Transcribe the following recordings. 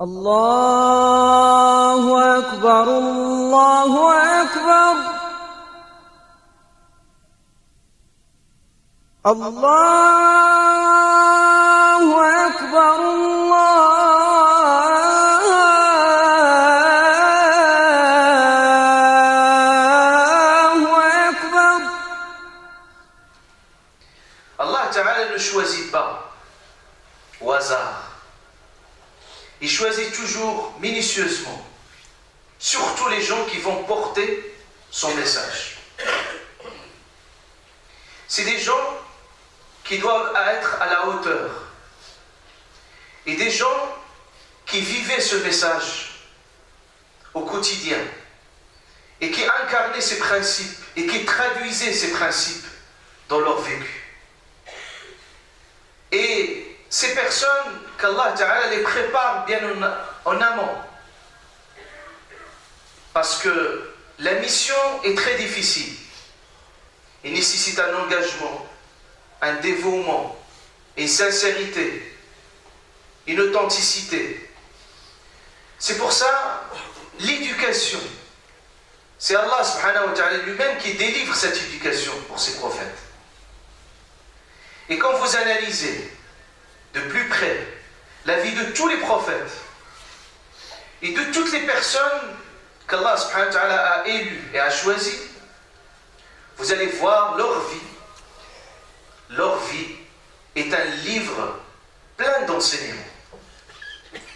الله أكبر الله أكبر الله أكبر الله أكبر. Allah Ta'ala ne choisit pas au hasard. Il choisit toujours minutieusement, surtout les gens qui vont porter son message. C'est des gens qui doivent être à la hauteur et des gens qui vivaient ce message au quotidien et qui incarnaient ces principes et qui traduisaient ces principes dans leur vécu. Et ces personnes qu'Allah Ta'ala les prépare bien en amont, parce que la mission est très difficile. Il nécessite un engagement, un dévouement, une sincérité, une authenticité. C'est pour ça l'éducation. C'est Allah subhanahu wa ta'ala lui-même qui délivre cette éducation pour ses prophètes. Et quand vous analysez de plus près la vie de tous les prophètes et de toutes les personnes qu'Allah subhanahu wa ta'ala a élues et a choisies, vous allez voir leur vie. Leur vie est un livre plein d'enseignements.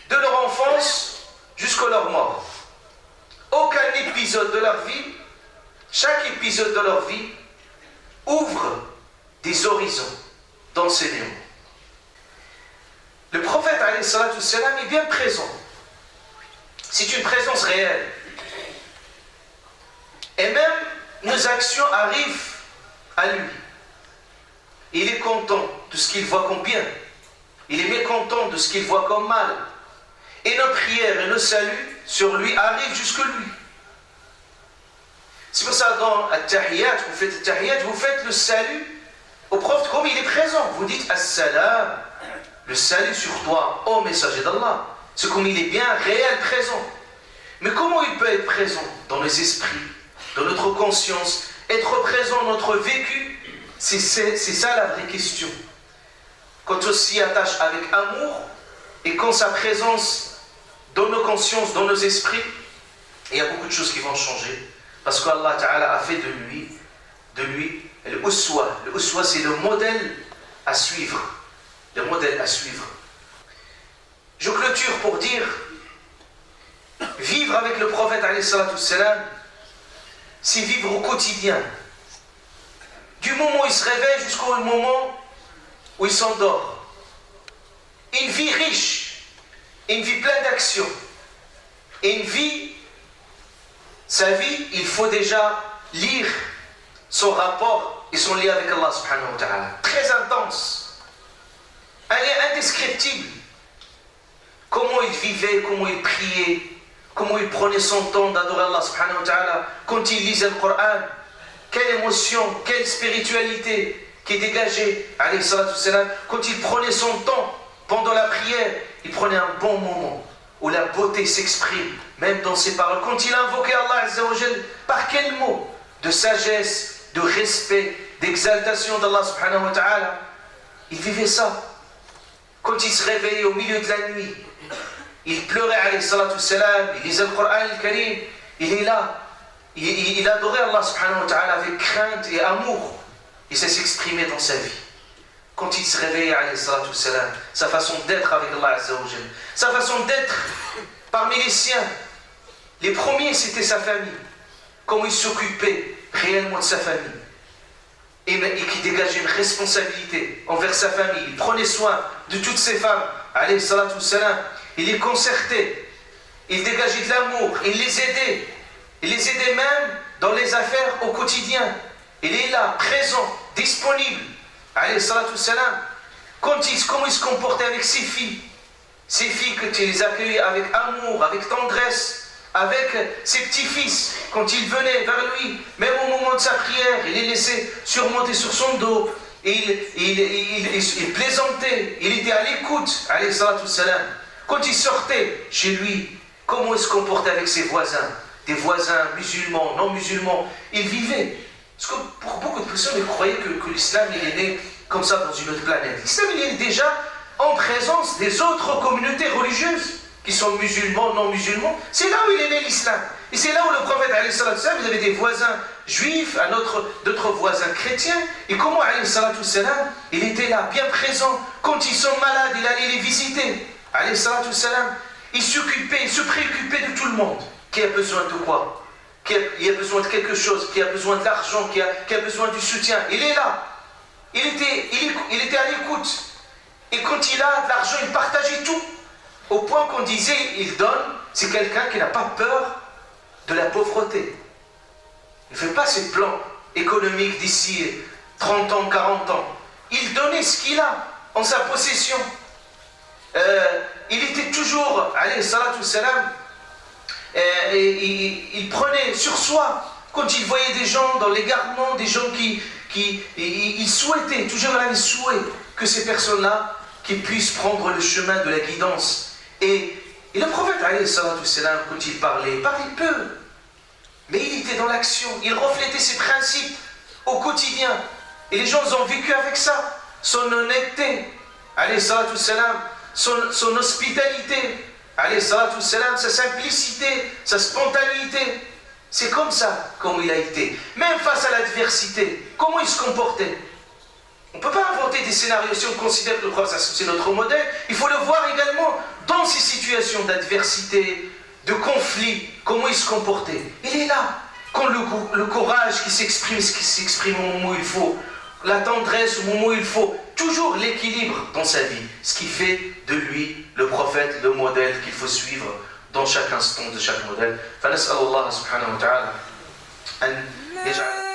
De leur enfance jusqu'à leur mort. Aucun épisode de leur vie, chaque épisode de leur vie ouvre des horizons d'enseignements. Le prophète alayhi salatu salam est bien présent. C'est une présence réelle. Et même nos actions arrivent à lui. Il est content de ce qu'il voit comme bien. Il est mécontent de ce qu'il voit comme mal. Et nos prières et nos saluts sur lui arrivent jusque lui. C'est pour ça dans At-Tahiyyat, vous faites le salut au prophète comme il est présent. Vous dites As-Salam, le salut sur toi, ô messager d'Allah. C'est comme il est bien réel, présent. Mais comment il peut être présent dans nos esprits, dans notre conscience, être présent dans notre vécu? C'est ça la vraie question. Quand on s'y attache avec amour et quand sa présence dans nos consciences, dans nos esprits, il y a beaucoup de choses qui vont changer. Parce qu'Allah Ta'ala a fait de lui le uswa. Le uswa, c'est le modèle à suivre. Le modèle à suivre. Je clôture pour dire, vivre avec le prophète alayhi salatu salam, c'est vivre au quotidien. Du moment où il se réveille jusqu'au moment où il s'endort. Une vie riche, une vie pleine d'actions. Et une vie, sa vie, il faut déjà lire son rapport et son lien avec Allah subhanahu wa ta'ala. Très intense. Elle est indescriptible. Comment il vivait, comment il priait, comment il prenait son temps d'adorer Allah subhanahu wa ta'ala quand il lisait le Coran. Quelle émotion, quelle spiritualité qui est dégagée, alayhi salatu salam, quand il prenait son temps pendant la prière, il prenait un bon moment où la beauté s'exprime, même dans ses paroles. Quand il invoquait Allah azza wa jal, par quel mot de sagesse, de respect, d'exaltation d'Allah subhanahu wa ta'ala, il vivait ça. Quand il se réveillait au milieu de la nuit, il pleurait alayhi salatu salam, il lisait le Coran al-Karim, il est là. Il adorait Allah subhanahu wa ta'ala avec crainte et amour. Et ça s'exprimait dans sa vie. Quand il se réveillait, alayhi salatu salam, sa façon d'être avec Allah azza wa jal, sa façon d'être parmi les siens. Les premiers, c'était sa famille. Comment il s'occupait réellement de sa famille. Et qui dégageait une responsabilité envers sa famille. Il prenait soin de toutes ses femmes, alayhi salatu salam. Il les concertait. Il dégageait de l'amour. Il les aidait. Il les aidait même dans les affaires au quotidien. Il est là, présent, disponible. Alayhi salatu salam. Comment il se comportait avec ses filles. Ses filles que tu les accueillais avec amour, avec tendresse, avec ses petits-fils. Quand ils venaient vers lui, même au moment de sa prière, il les laissait surmonter sur son dos. Et il plaisantait. Il était à l'écoute. Alayhi salatu salam. Quand il sortait chez lui, comment il se comportait avec ses voisins, des voisins musulmans, non musulmans, il vivait. Parce que pour beaucoup de personnes, ils croyaient que l'islam il est né comme ça dans une autre planète. L'islam il est déjà en présence des autres communautés religieuses qui sont musulmans, non musulmans. C'est là où il est né l'islam. Et c'est là où le prophète, il avait des voisins juifs, d'autres voisins chrétiens. Et comment, il était là, bien présent. Quand ils sont malades, il allait les visiter. Il s'occupait, il se préoccupait de tout le monde. Qui a besoin de quoi? Qui a besoin de quelque chose, qui a besoin de l'argent, qui a besoin du soutien. Il est là. Il était à l'écoute. Et quand il a de l'argent, il partageait tout. Au point qu'on disait, il donne, c'est quelqu'un qui n'a pas peur de la pauvreté. Il ne fait pas ses plans économiques d'ici 30 ans, 40 ans. Il donnait ce qu'il a en sa possession. Il était toujours, alayhi salatu salam, il prenait sur soi, quand il voyait des gens dans l'égarement, des gens il souhaitait, toujours il avait souhait que ces personnes-là qui puissent prendre le chemin de la guidance. Et le prophète, alayhi salatu salam, quand il parlait peu. Mais il était dans l'action, il reflétait ses principes au quotidien. Et les gens ont vécu avec ça. Son honnêteté, alayhi salatu salam, son hospitalité, alayhi salatu salam, sa simplicité, sa spontanéité. C'est comme ça, comme il a été. Même face à l'adversité, comment il se comportait. On ne peut pas inventer des scénarios. Si on considère que le prophète, c'est notre modèle, il faut le voir également dans ces situations d'adversité, de conflit, comment il se comportait. Il est là. Quand le courage qui s'exprime au moment où il faut, la tendresse au moment où il faut, toujours l'équilibre dans sa vie, ce qui fait de lui le prophète, le modèle qu'il faut suivre dans chaque instant de chaque modèle. فنسأل الله سبحانه وتعالى أن يجعل